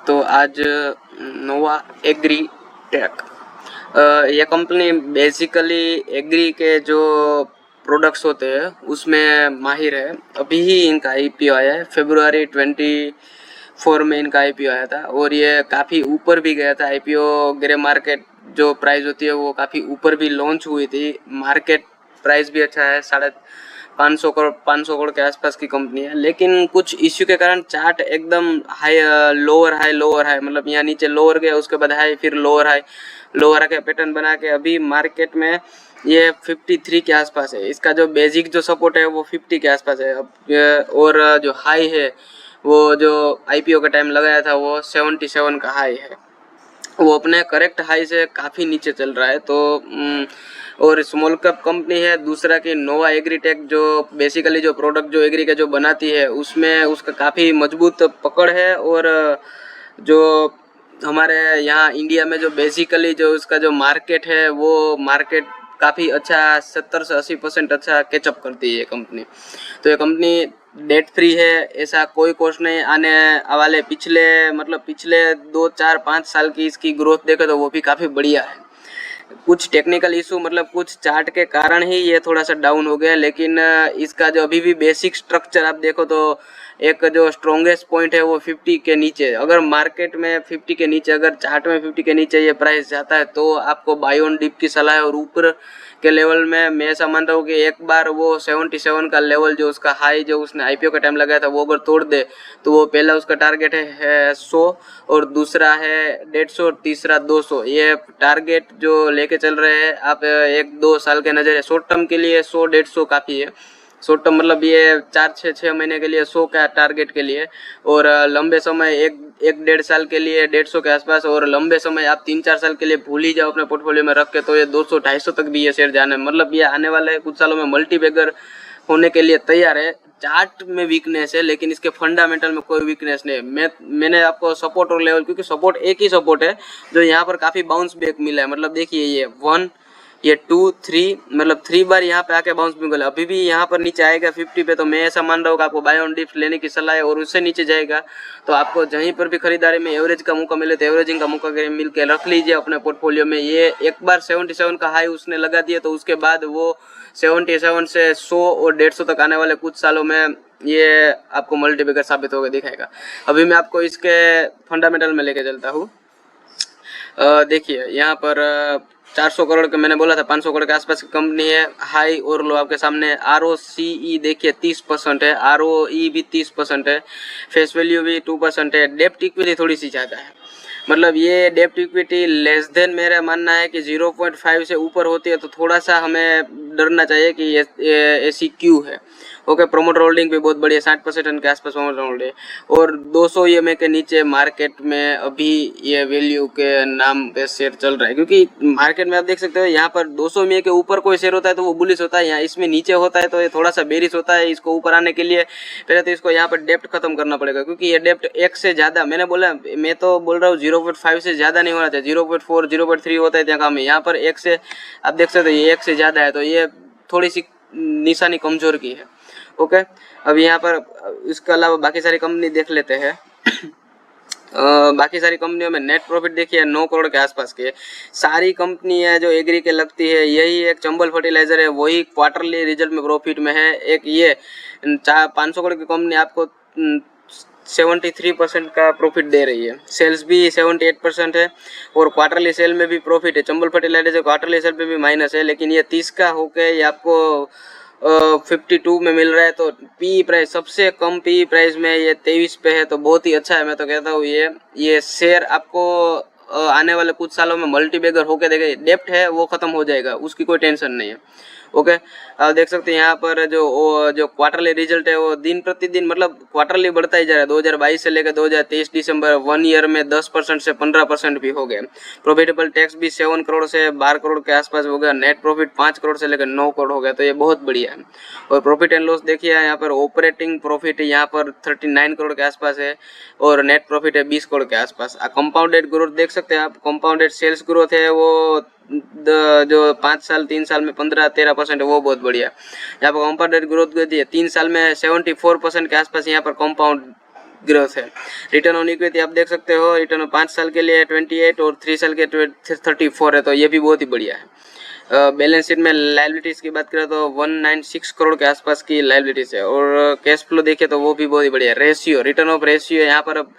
तो आज नोवा agri tech, ये कंपनी बेसिकली एग्री के जो प्रोडक्ट्स होते हैं उसमें माहिर है। अभी ही इनका आईपीओ आया है, फरवरी 24 में इनका आईपीओ आया था और ये काफ़ी ऊपर भी गया था। आईपीओ ग्रे मार्केट जो प्राइस होती है वो काफ़ी ऊपर भी लॉन्च हुई थी। मार्केट प्राइस भी अच्छा है, 550 करोड़ के आसपास की कंपनी है। लेकिन कुछ इश्यू के कारण चार्ट एकदम हाई लोअर हाई मतलब यहाँ नीचे लोअर गया, उसके बाद हाई, फिर लोअर के पैटर्न बना के अभी मार्केट में ये 53 के आसपास है। इसका जो बेसिक जो सपोर्ट है वो 50 के आसपास है। अब और जो हाई है वो जो आईपीओ का टाइम लगाया था वो 77 का हाई है, वो अपने करेक्ट हाई से काफ़ी नीचे चल रहा है। तो और स्मॉल कैप कंपनी है। दूसरा कि नोवा एग्रीटेक जो बेसिकली जो प्रोडक्ट जो एग्री के जो बनाती है उसमें उसका काफ़ी मजबूत पकड़ है। और जो हमारे यहाँ इंडिया में जो बेसिकली जो उसका जो मार्केट है वो मार्केट काफ़ी अच्छा 70 से 80% अच्छा कैचअप करती है ये कंपनी। तो ये कंपनी डेट फ्री है, ऐसा कोई कॉस्ट नहीं आने वाले। पिछले 2 4 5 साल की इसकी ग्रोथ देखे तो वो भी काफ़ी बढ़िया है। कुछ टेक्निकल इशू मतलब कुछ चार्ट के कारण ही ये थोड़ा सा डाउन हो गया, लेकिन इसका जो अभी भी बेसिक स्ट्रक्चर आप देखो तो एक जो स्ट्रॉन्गेस्ट पॉइंट है वो 50 के नीचे। अगर मार्केट में 50 के नीचे, अगर चार्ट में 50 के नीचे ये प्राइस जाता है तो आपको बाय ऑन डिप की सलाह है। और ऊपर के लेवल में मैं ऐसा मान रहा हूँ कि एक बार वो 77 का लेवल जो उसका हाई जो उसने आईपीओ का टाइम लगाया था वो अगर तोड़ दे तो वो पहला उसका टारगेट है 100 और दूसरा है 150 और तीसरा 200। ये टारगेट जो लेके चल रहे हैं आप 1 2 साल के नजरिए, शॉर्ट टर्म के लिए 100 150 काफ़ी है। शॉर्ट टर्म मतलब ये 4 6 महीने के लिए 100 का टारगेट के लिए, और लंबे समय 1 1 1.5 साल के लिए 150 के आसपास, और लंबे समय आप 3 4 साल के लिए भूल ही जाओ अपने पोर्टफोलियो में रख के तो ये 200 250 तक भी ये शेयर जाने, मतलब ये आने वाले कुछ सालों में मल्टीबैगर होने के लिए तैयार है। चार्ट में वीकनेस है लेकिन इसके फंडामेंटल में कोई वीकनेस नहीं है। मैंने आपको सपोर्ट और लेवल, क्योंकि सपोर्ट एक ही सपोर्ट है जो यहाँ पर काफ़ी बाउंस बैक मिला है। मतलब देखिए ये 1 ये 2 3 मतलब 3 बार यहाँ पे आके बाउंस बैक मिला। अभी भी यहाँ पर नीचे आएगा 50 पे तो मैं ऐसा मान रहा हूँ कि आपको बाय ऑन डिप्स लेने की सलाह है। और उससे नीचे जाएगा तो आपको जहीं पर भी खरीदारी में एवरेज का मौका मिले तो एवरेजिंग का मौका मिल के रख लीजिए अपने पोर्टफोलियो में। ये एक बार 77 का हाई उसने लगा दिया तो उसके बाद वो 77 से 100 और 150 तक आने वाले कुछ सालों में ये आपको मल्टीबैगर साबित होकर दिखाएगा। अभी मैं आपको इसके फंडामेंटल में लेके चलता हूँ। देखिए यहाँ पर 400 करोड़ के मैंने बोला था, 500 करोड़ के आसपास की कंपनी है। हाई और लो आपके सामने। ROCE देखिए 30% है, ROE भी 30% है, फेस वैल्यू भी 2% है, डेप्ट इक्विटी थोड़ी सी ज़्यादा है। मतलब ये डेप्ट इक्विटी लेस देन, मेरा मानना है कि 0.5 से ऊपर होती है तो थोड़ा सा हमें डरना चाहिए कि ये ऐसी क्यों है। ओके, प्रोमोटर होल्डिंग भी बहुत बढ़िया, 60% के आसपास प्रोमोटर होल्डिंग, और 200 EMA के नीचे मार्केट में अभी ये वैल्यू के नाम पे शेयर चल रहा है। क्योंकि मार्केट में आप देख सकते हो यहाँ पर 200 EMA के ऊपर कोई शेयर होता है तो वो बुलिश होता है, यहाँ इसमें नीचे होता है तो ये थोड़ा सा बेरिश होता है। इसको ऊपर आने के लिए पहले तो इसको यहाँ पर डेप्ट खत्म करना पड़ेगा, क्योंकि ये डेप्ट एक से ज़्यादा, मैं तो बोल रहा हूँ 0.5 से ज़्यादा नहीं होना चाहिए। 0.4 0.3 होता है ત્યાં काम है, यहाँ पर एक से आप देख सकते हो ये एक से ज़्यादा है तो ये थोड़ी सी निशानी कमजोर की है। ओके, अब यहाँ पर इसके अलावा बाकी सारी कंपनी देख लेते हैं। बाकी सारी कंपनियों में नेट प्रॉफिट देखिए 9 करोड़ के आसपास के। सारी कंपनियां जो एग्री के लगती है, यही एक चंबल फर्टिलाइजर है, वही क्वार्टरली रिजल्ट में प्रॉफिट में है। एक ये 500 करोड़ की कंपनी आपको 73% का प्रॉफिट दे रही है। सेल्स भी 78% है और क्वार्टरली सेल में भी प्रॉफिट है। चंबल फर्टिलाइजर क्वार्टरली सेल पे भी माइनस है, लेकिन ये 30 का होके ये आपको 52 में मिल रहा है। तो पी प्राइस सबसे कम पी प्राइस में ये 23 पे है, तो बहुत ही अच्छा है। मैं तो कहता हूँ ये शेयर आपको आने वाले कुछ सालों में मल्टीबैगर होके देगा। डेप्ट है वो खत्म हो जाएगा, उसकी कोई टेंशन नहीं है। ओके, आप देख सकते हैं यहाँ पर जो क्वार्टरली रिजल्ट है वो दिन प्रतिदिन मतलब क्वार्टरली बढ़ता ही जा रहा है। 2022 से लेकर 2023 दिसंबर 1 ईयर में 10% से 15% भी हो गया। प्रॉफिटेबल टैक्स भी 7 करोड़ से 12 करोड़ के आसपास हो गया। नेट प्रॉफिट 5 करोड़ से लेकर 9 करोड़ हो गया, तो ये बहुत बढ़िया है। और प्रॉफिट एंड लॉस देखिए यहाँ पर ऑपरेटिंग प्रॉफिट यहाँ पर 39 करोड़ के आसपास है और नेट प्रॉफिट है 20 करोड़ के आसपास। कंपाउंडेड ग्रोथ देख सकते हैं आप, कंपाउंडेड सेल्स ग्रोथ है वो जो 5 साल 3 साल में 15-13% है, वो बहुत बढ़िया। यहाँ पर कंपाउंडेड ग्रोथ गई है 3 साल में 74% के आसपास यहाँ पर कंपाउंड ग्रोथ है। रिटर्न ऑन इक्विटी आप देख सकते हो, रिटर्न 5 साल के लिए 28 और 3 साल के 34 है, तो ये भी बहुत ही बढ़िया है। बैलेंस शीट में लाइबिलिटीज़ की बात करें तो 196 करोड़ के आसपास की लाइबिलिटीज़ है, और कैश फ्लो देखें तो वो भी बहुत ही बढ़िया है। रेशियो, रिटर्न ऑफ रेशियो यहाँ पर अब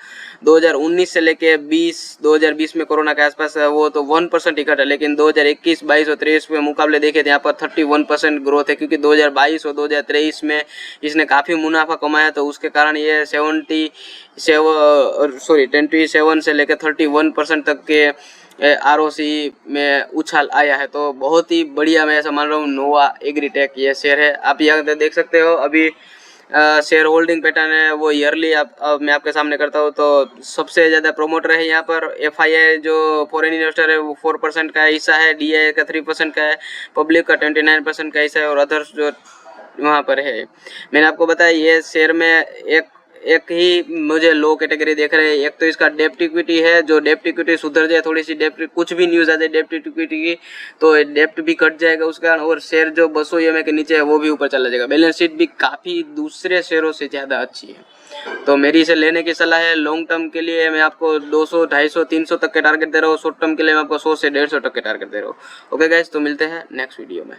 2019 से लेके 2020 में कोरोना के आसपास वो तो 1% ही घटा, लेकिन 2021, 22 और 23 के मुकाबले देखें तो यहाँ पर 31% ग्रोथ है, क्योंकि 2022 और 2023 में इसने काफ़ी मुनाफा कमाया, तो उसके कारण ये 27 से लेकर 31% तक के ROC में उछाल आया है। तो बहुत ही बढ़िया, मैं ऐसा मान रहा हूँ, नोवा एग्रीटेक ये शेयर है। आप यहाँ देख सकते हो अभी शेयर होल्डिंग पैटर्न है वो ईयरली अब मैं आपके सामने करता हूँ। तो सबसे ज़्यादा प्रोमोटर है यहाँ पर FII, जो फॉरेन इन्वेस्टर है वो 4% का हिस्सा है, DII का 3% का है, पब्लिक का 29% का हिस्सा है, और अदर्स जो वहाँ पर है। मैंने आपको बताया ये शेयर में एक ही मुझे लो कैटेगरी देख रहे हैं। एक तो इसका डेप्ट इक्विटी है, जो डेप्ट इक्विटी सुधर जाए, थोड़ी सी डेप्ट, कुछ भी न्यूज़ आ जाए डेप्ट इक्विटी की, तो डेप्ट भी कट जाएगा उसका, और शेयर जो 200 EMA के नीचे है वो भी ऊपर चला जाएगा। बैलेंस शीट भी काफ़ी दूसरे शेयरों से ज़्यादा अच्छी है, तो मेरी इसे लेने की सलाह है। लॉन्ग टर्म के लिए मैं आपको 200, 250, 300 तक के टारगेट दे रहा हूँ। शॉर्ट टर्म के लिए मैं आपको 100 से 150 तक के टारगेट दे रहा हूँ। ओके गाइस, तो मिलते हैं नेक्स्ट वीडियो में।